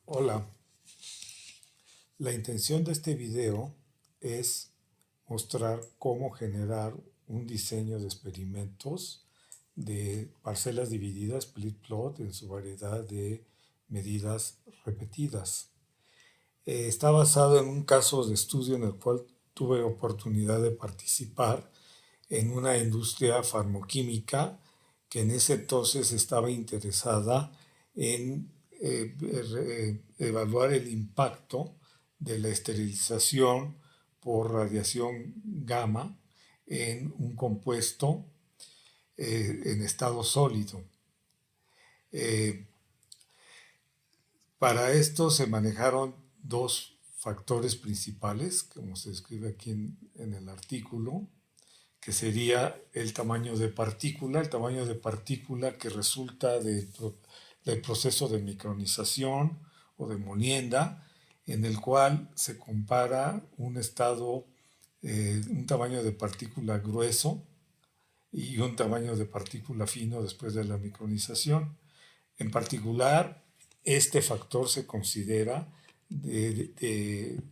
Hola, la intención de este video es mostrar cómo generar un diseño de experimentos de parcelas divididas, split plot, en su variedad de medidas repetidas. Está basado en un caso de estudio en el cual tuve oportunidad de participar en una industria farmoquímica que en ese entonces estaba interesada en evaluar el impacto de la esterilización por radiación gamma en un compuesto en estado sólido. Eh, para esto se manejaron dos factores principales, como se describe aquí en el artículo, que sería el tamaño de partícula que resulta del proceso de micronización o de molienda, en el cual se compara un tamaño de partícula grueso y un tamaño de partícula fino después de la micronización. En particular, este factor se considera de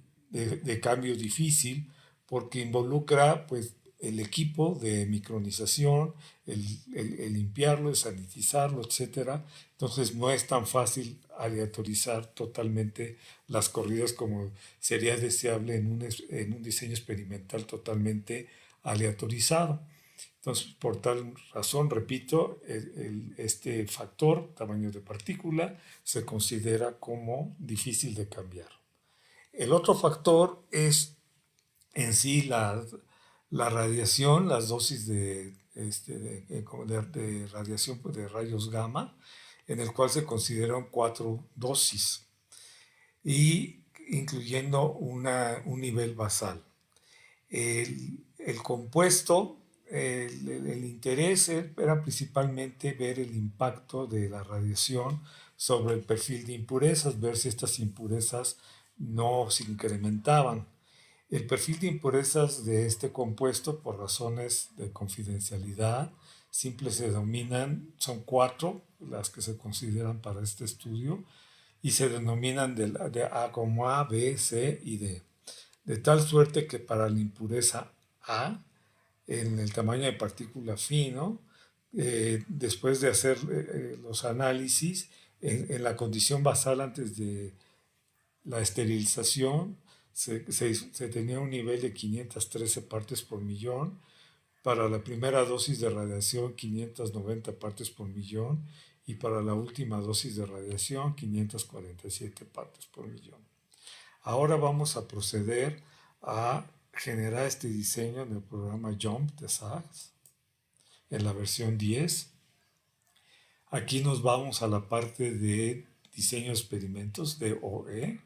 cambio difícil porque involucra pues, el equipo de micronización, el limpiarlo, el sanitizarlo, etcétera. Entonces no es tan fácil aleatorizar totalmente las corridas como sería deseable en un diseño experimental totalmente aleatorizado. Entonces, por tal razón, repito, este factor, tamaño de partícula, se considera como difícil de cambiar. El otro factor es en sí la radiación, las dosis de radiación de rayos gamma, en el cual se consideran 4 dosis y incluyendo un nivel basal. El compuesto, el interés era principalmente ver el impacto de la radiación sobre el perfil de impurezas, ver si estas impurezas no se incrementaban. El perfil de impurezas de este compuesto, por razones de confidencialidad, simples se denominan, son 4 las que se consideran para este estudio, y se denominan de A como A, B, C y D. De tal suerte que para la impureza A, en el tamaño de partícula fino, después de hacer los análisis, en la condición basal antes de la esterilización, se tenía un nivel de 513 partes por millón, para la primera dosis de radiación 590 partes por millón y para la última dosis de radiación 547 partes por millón. Ahora vamos a proceder a generar este diseño en el programa JUMP de SAS en la versión 10. Aquí nos vamos a la parte de diseño de experimentos de OE.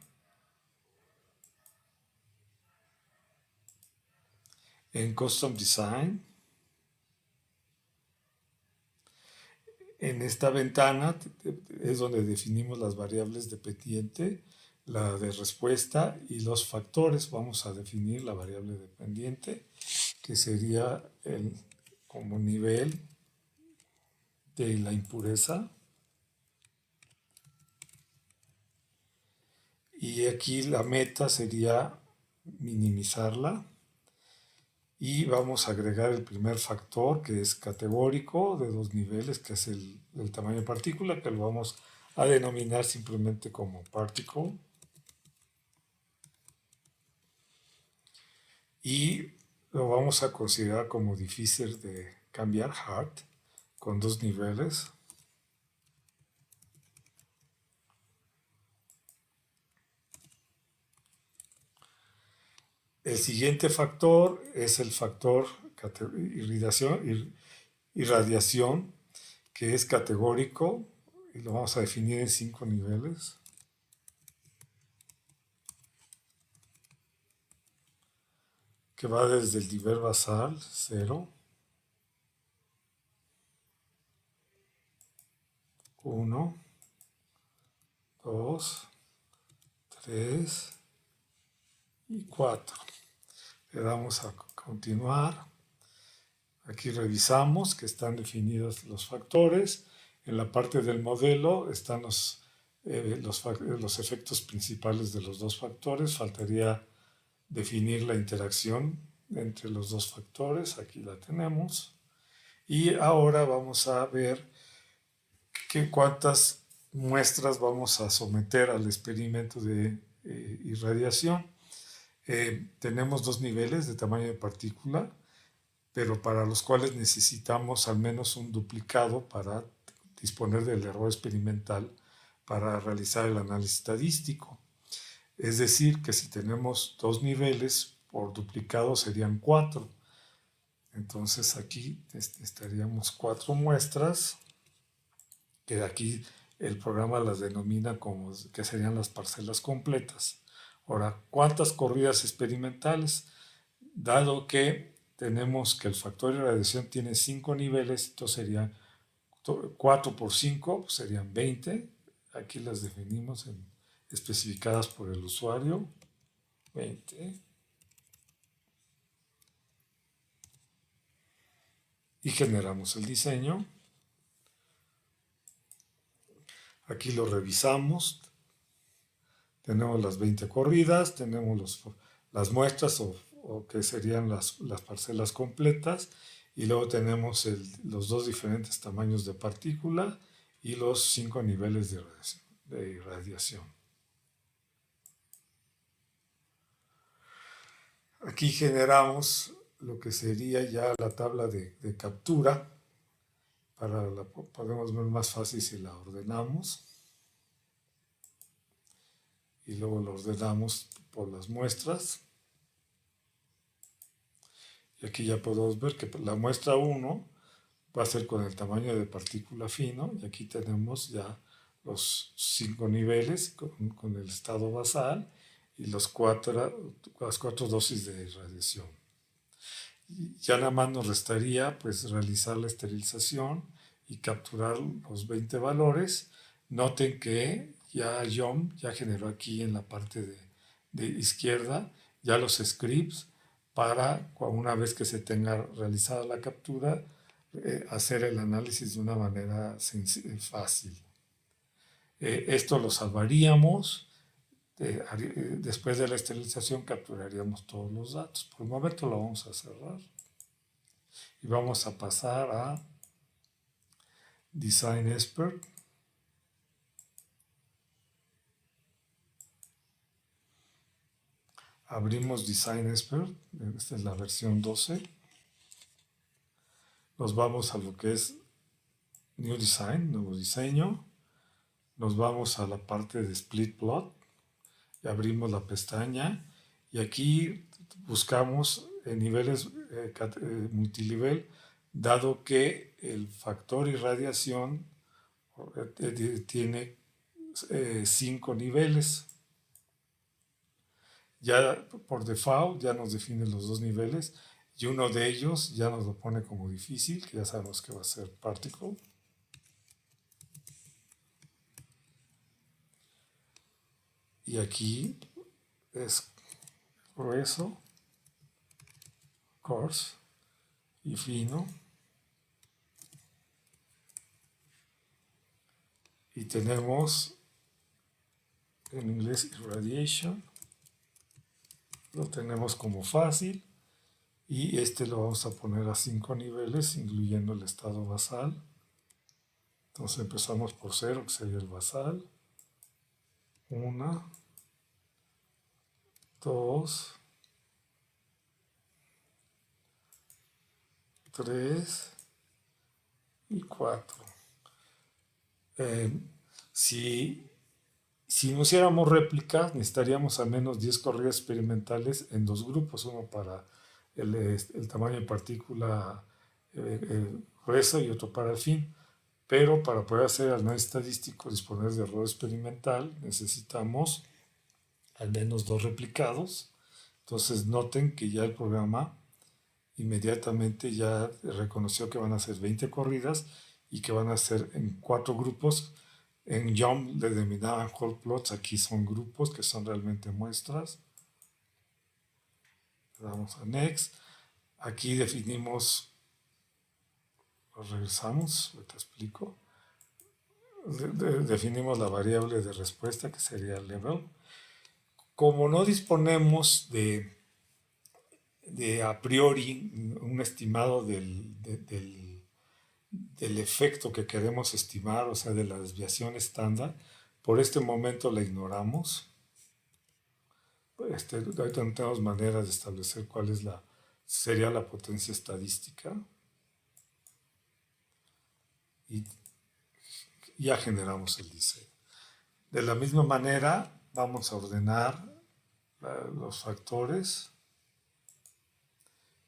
En Custom Design. En esta ventana es donde definimos las variables dependiente, la de respuesta y los factores. Vamos a definir la variable dependiente, que sería como nivel de la impureza. Y aquí la meta sería minimizarla. Y vamos a agregar el primer factor, que es categórico, de 2 niveles, que es el tamaño de partícula, que lo vamos a denominar simplemente como particle. Y lo vamos a considerar como difícil de cambiar, hard, con 2 niveles. El siguiente factor es el factor irradiación, que es categórico, y lo vamos a definir en 5 niveles. Que va desde el nivel basal, 0, 1, 2, 3 y 4. Le damos a continuar. Aquí revisamos que están definidos los factores. En la parte del modelo están los efectos principales de los dos factores. Faltaría definir la interacción entre los dos factores. Aquí la tenemos. Y ahora vamos a ver cuántas muestras vamos a someter al experimento de irradiación. Tenemos dos niveles de tamaño de partícula, pero para los cuales necesitamos al menos un duplicado para disponer del error experimental para realizar el análisis estadístico. Es decir, que si tenemos dos niveles, por duplicado serían 4. Entonces aquí estaríamos 4 muestras, que aquí el programa las denomina como que serían las parcelas completas. Ahora, ¿cuántas corridas experimentales? Dado que tenemos que el factor de radiación tiene 5 niveles, entonces serían 4 por 5, pues serían 20. Aquí las definimos especificadas por el usuario. 20. Y generamos el diseño. Aquí lo revisamos. Tenemos las 20 corridas, tenemos las muestras o que serían las parcelas completas, y luego tenemos los dos diferentes tamaños de partícula y los 5 niveles de irradiación. Aquí generamos lo que sería ya la tabla de captura. Podemos ver más fácil si la ordenamos. Y luego lo ordenamos por las muestras. Y aquí ya podemos ver que la muestra 1 va a ser con el tamaño de partícula fino. Y aquí tenemos ya los 5 niveles con el estado basal y las 4 dosis de irradiación. Ya nada más nos restaría pues realizar la esterilización y capturar los 20 valores. Noten que ya John ya generó aquí en la parte de izquierda ya los scripts para una vez que se tenga realizada la captura, hacer el análisis de una manera fácil. Esto lo salvaríamos. Después de la esterilización capturaríamos todos los datos. Por el momento lo vamos a cerrar y vamos a pasar a Design Expert. Abrimos Design Expert, esta es la versión 12. Nos vamos a lo que es New Design, nuevo diseño. Nos vamos a la parte de Split Plot y abrimos la pestaña y aquí buscamos niveles multinivel, dado que el factor irradiación tiene 5 niveles. Ya por default ya nos define los dos niveles y uno de ellos ya nos lo pone como difícil, que ya sabemos que va a ser particle. Y aquí es grueso, coarse y fino. Y tenemos en inglés irradiation, lo tenemos como fácil, y este lo vamos a poner a 5 niveles, incluyendo el estado basal. Entonces empezamos por 0, que sería el basal. 1, 2, 3 y 4. Si no hiciéramos réplicas, necesitaríamos al menos 10 corridas experimentales en dos grupos, uno para el tamaño de partícula gruesa y otro para el fin. Pero para poder hacer análisis estadístico, disponer de error experimental, necesitamos al menos 2 replicados. Entonces noten que ya el programa inmediatamente ya reconoció que van a ser 20 corridas y que van a ser en 4 grupos. En YUM le denominaban whole plots, aquí son grupos que son realmente muestras. Le damos a Next. Aquí definimos, regresamos, te explico. definimos la variable de respuesta, que sería el level. Como no disponemos de a priori un estimado del efecto que queremos estimar, o sea, de la desviación estándar, por este momento la ignoramos. Ahorita no tenemos maneras de establecer cuál es sería la potencia estadística, y ya generamos el diseño. De la misma manera, vamos a ordenar los factores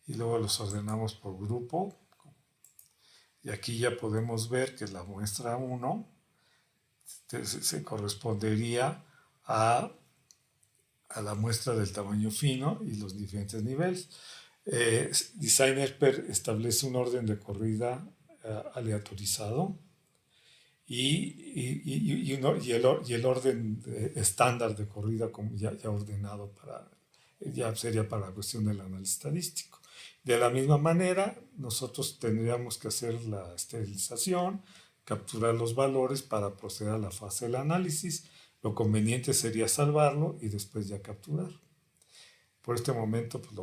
y luego los ordenamos por grupo. Y aquí ya podemos ver que la muestra 1 se correspondería a, a la muestra del tamaño fino y los diferentes niveles. Designer establece un orden de corrida aleatorizado y el orden estándar de corrida como ya ordenado ya sería para la cuestión del análisis estadístico. De la misma manera, nosotros tendríamos que hacer la esterilización, capturar los valores para proceder a la fase del análisis. Lo conveniente sería salvarlo y después ya capturar. Por este momento, pues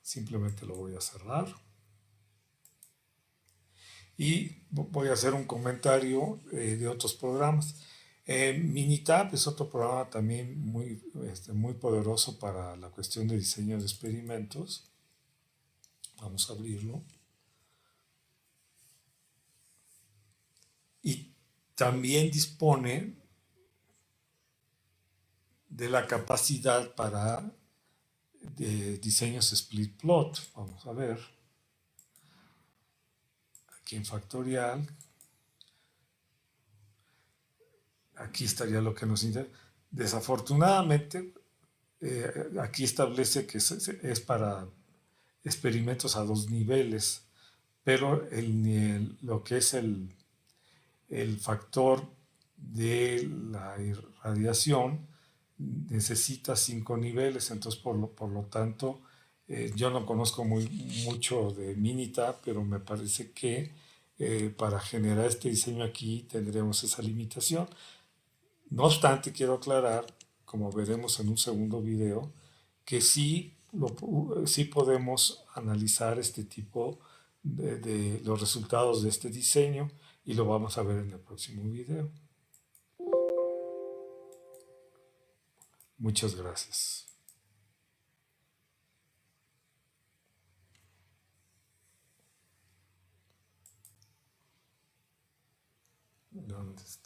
simplemente lo voy a cerrar. Y voy a hacer un comentario de otros programas. Minitab es otro programa también muy poderoso para la cuestión de diseño de experimentos. Vamos a abrirlo. Y también dispone de la capacidad para diseños split plot. Vamos a ver. Aquí en factorial. Aquí estaría lo que nos interesa. Desafortunadamente, aquí establece que es para experimentos a 2 niveles, pero lo que es el factor de la irradiación necesita 5 niveles, entonces por lo tanto yo no conozco mucho de Minitab, pero me parece que para generar este diseño aquí tendremos esa limitación. No obstante, quiero aclarar, como veremos en un segundo video, que sí podemos analizar este tipo de los resultados de este diseño, y lo vamos a ver en el próximo video. Muchas gracias. ¿Dónde está?